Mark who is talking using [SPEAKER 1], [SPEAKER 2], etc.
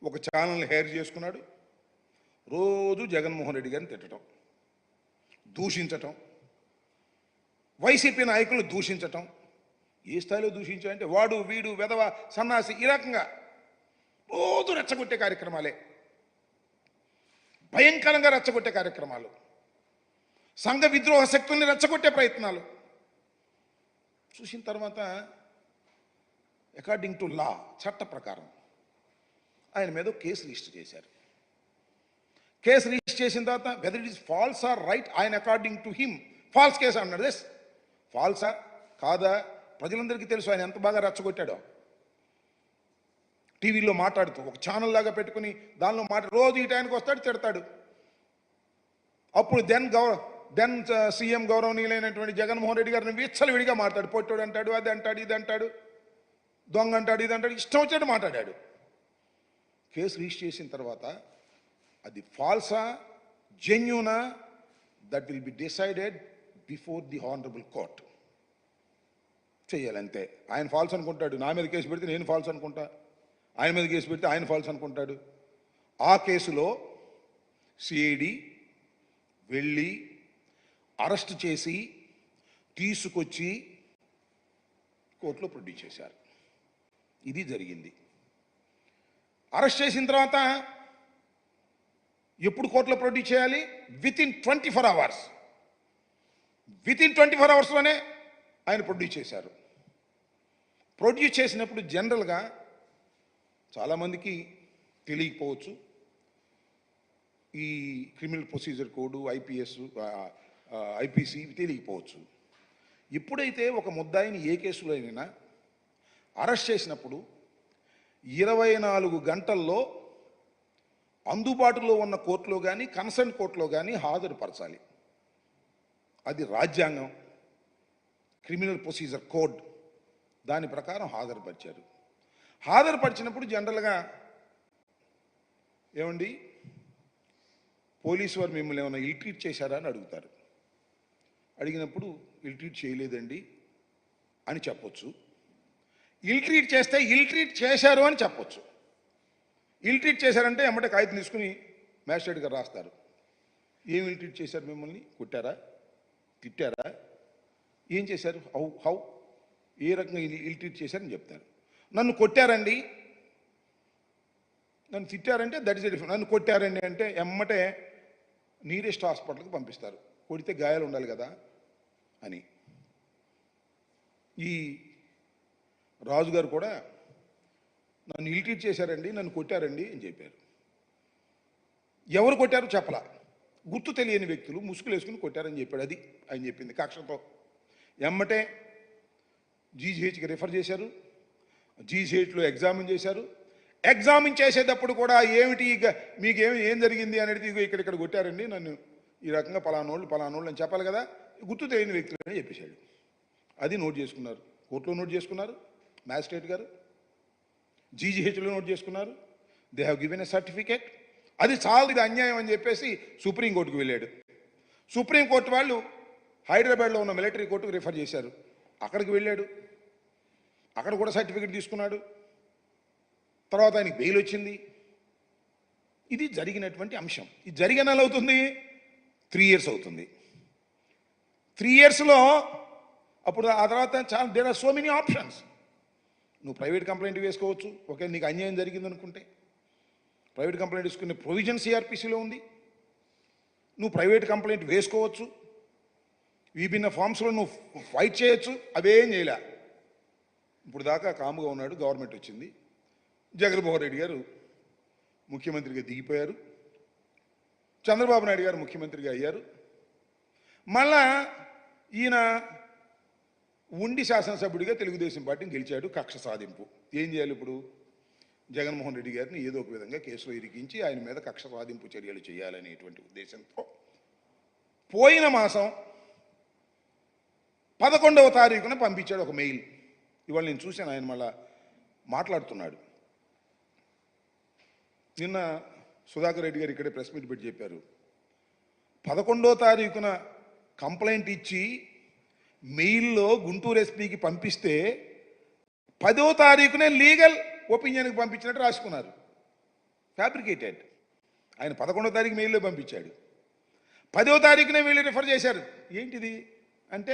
[SPEAKER 1] ఒక ఛానల్ని హైర్ చేసుకున్నాడు. రోజు జగన్మోహన్ రెడ్డి గారిని తిట్టడం, దూషించటం, వైసీపీ నాయకులను దూషించటం. ఏ స్థాయిలో దూషించాలంటే వాడు వీడు వెధవ సన్నాసి ఈ రకంగా రోజు రెచ్చగొట్టే కార్యక్రమాలే, భయంకరంగా రెచ్చగొట్టే కార్యక్రమాలు, సంఘ విద్రోహ శక్తుల్ని రెచ్చగొట్టే ప్రయత్నాలు చూసిన తర్వాత అకార్డింగ్ టు లా, చట్ట ప్రకారం ఆయన మీద కేసు రిజిస్టర్ చేశారు. కేసు రిజిస్టర్ చేసిన తర్వాత whether it is false or right, ఆయన according to him false case అన్నాడు. ఎస్, ఫాల్సా కాదా ప్రజలందరికీ తెలుసు. ఆయన ఎంత బాగా రెచ్చగొట్టాడో. టీవీలో మాట్లాడుతూ ఒక ఛానల్ లాగా పెట్టుకుని దానిలో రోజు ఈ టైంకి వస్తాడు, తిడతాడు. అప్పుడు దెన్ సీఎం గౌరవనీయులైనటువంటి జగన్మోహన్ రెడ్డి గారిని విచ్చలవిడిగా మాట్లాడు. పొట్టోడు అంటాడు, అది అంటాడు, ఇది అంటాడు, దొంగ అంటాడు, ఇది అంటాడు, ఇష్టం వచ్చాడు మాట్లాడాడు. కేసు రిజిస్టర్ చేసిన తర్వాత అది ఫాల్సా జెన్యూనా that will be decided before the honourable court. చెయ్యాలంతే. ఆయన ఫాల్స్ అనుకుంటాడు, నా మీద కేసు పెడితే నేను ఫాల్స్ అనుకుంటా, ఆయన మీద కేసు పెడితే ఆయన ఫాల్స్ అనుకుంటాడు. ఆ కేసులో సిఐడి వెళ్ళి అరెస్ట్ చేసి తీసుకొచ్చి కోర్టులో ప్రొడ్యూస్ చేశారు. ఇది జరిగింది. అరెస్ట్ చేసిన తర్వాత ఎప్పుడు కోర్టులో ప్రొడ్యూస్ చేయాలి? Within 24 hours. వితిన్ 24 hours-లోనే ఆయన ప్రొడ్యూస్ చేశారు. ప్రొడ్యూస్ చేసినప్పుడు జనరల్గా చాలామందికి తెలియకపోవచ్చు, ఈ క్రిమినల్ ప్రొసీజర్ కోడ్, ఐపీసీ తెలియకపోవచ్చు. ఎప్పుడైతే ఒక ముద్దాయిని ఏ కేసులో అయినా అరెస్ట్ చేసినప్పుడు 24 గంటల్లో అందుబాటులో ఉన్న కోర్టులో కానీ కన్సర్న్ కోర్టులో కానీ హాజరుపరచాలి. అది రాజ్యాంగం, క్రిమినల్ ప్రొసీజర్ కోడ్, దాని ప్రకారం హాజరుపరిచారు. హాజరుపరిచినప్పుడు జనరల్గా ఏమండి పోలీసు వారు మిమ్మల్ని ఏమైనా ఇల్ ట్రీట్ చేశారా అని అడుగుతారు. అడిగినప్పుడు ఇల్ ట్రీట్ చేయలేదండి అని చెప్పొచ్చు. ఇల్ ట్రీట్ చేస్తే ఇల్ ట్రీట్ చేశారు అని చెప్పొచ్చు. ఇల్ ట్రీట్ చేశారంటే ఎమ్మటే కాగితం తీసుకుని మ్యాజిస్ట్రేట్ గారు రాస్తారు. ఏం ఇల్ ట్రీట్ చేశారు? మిమ్మల్ని కొట్టారా, తిట్టారా, ఏం చేశారు, హౌ ఏ రకంగా ఇల్ ట్రీట్ చేశారని చెప్తారు. నన్ను కొట్టారండి, నన్ను తిట్టారంటే దట్ ఈస్ డిఫరెంట్. నన్ను కొట్టారండి అంటే ఎమ్మటే నీరెస్ట్ హాస్పిటల్కి పంపిస్తారు. కొడితే గాయాలు ఉండాలి కదా అని. ఈ రాజుగారు కూడా నన్ను ఇల్ ట్రీట్ చేశారండి, నన్ను కొట్టారండి అని చెప్పారు. ఎవరు కొట్టారు చెప్పలా. గుర్తు తెలియని వ్యక్తులు ముసుగులు వేసుకుని కొట్టారని చెప్పాడు. అది ఆయన చెప్పింది కక్షతో. ఎమ్మటే జీజీహెచ్కి రిఫర్ చేశారు. జీజీహెచ్లో ఎగ్జామిన్ చేశారు. ఎగ్జామిన్ చేసేటప్పుడు కూడా ఏమిటి మీకేమి ఏం జరిగింది అనేది ఇక్కడ కొట్టారండి, నన్ను ఈ రకంగా పలానోళ్ళు అని చెప్పాలి కదా. గుర్తు తెలియని వ్యక్తులు అని చెప్పేశాడు. అది నోట్ చేసుకున్నారు, కోర్టులో నోట్ చేసుకున్నారు, మ్యాజిస్ట్రేట్ గారు జీజీహెచ్లో నోట్ చేసుకున్నారు. They have given a certificate. అది చాలు, ఇది అన్యాయం అని చెప్పేసి సుప్రీంకోర్టుకు వెళ్ళాడు. సుప్రీంకోర్టు వాళ్ళు హైదరాబాద్లో ఉన్న మిలిటరీ కోర్టుకు రిఫర్ చేశారు. అక్కడికి వెళ్ళాడు, అక్కడ కూడా సర్టిఫికేట్ తీసుకున్నాడు. తర్వాత ఆయనకి బెయిల్ వచ్చింది. ఇది జరిగినటువంటి అంశం. ఇది జరిగిన నెల అవుతుంది, 3 years అవుతుంది. 3 yearsలో అప్పుడు ఆ తర్వాత చాలా there are so many options. నువ్వు ప్రైవేట్ కంప్లైంట్ వేసుకోవచ్చు. ఓకే, నీకు అన్యాయం జరిగింది అనుకుంటే ప్రైవేట్ కంప్లైంట్ వేసుకునే ప్రొవిజన్ సిఆర్పిసిలో ఉంది. నువ్వు ప్రైవేట్ కంప్లైంట్ వేసుకోవచ్చు. విభిన్న ఫామ్స్లో నువ్వు ఫైట్ చేయొచ్చు. అవేం చేయలే. ఇప్పుడు దాకా కాముగా ఉన్నాడు. గవర్నమెంట్ వచ్చింది, జగన్మోహన్ రెడ్డి గారు ముఖ్యమంత్రిగా దిగిపోయారు, చంద్రబాబు నాయుడు గారు ముఖ్యమంత్రిగా అయ్యారు. మళ్ళా ఈయన ఉండి శాసనసభ్యుడిగా తెలుగుదేశం పార్టీని గెలిచాడు. కక్ష సాధింపు. ఏం చేయాలి ఇప్పుడు? జగన్మోహన్ రెడ్డి గారిని ఏదో ఒక విధంగా కేసులో ఇరికించి ఆయన మీద కక్ష సాధింపు చర్యలు చేయాలనేటువంటి ఉద్దేశంతో పోయిన మాసం 11వ తారీఖున పంపించాడు ఒక మెయిల్. ఇవాళ నేను చూశాను, ఆయన మళ్ళా మాట్లాడుతున్నాడు. నిన్న సుధాకర్ రెడ్డి గారు ఇక్కడే ప్రెస్ మీట్ పెట్టి చెప్పారు, 11వ తారీఖున కంప్లైంట్ ఇచ్చి మెయిల్లో గుంటూరు ఎస్పీకి పంపిస్తే 10వ తారీఖునే లీగల్ ఒపీనియన్కి పంపించినట్టు రాసుకున్నారు. ఫ్యాబ్రికేటెడ్. ఆయన 11వ తారీఖు మెయిల్లో పంపించాడు, 10వ తారీఖునే వీళ్ళు రిఫర్ చేశారు. ఏంటిది అంటే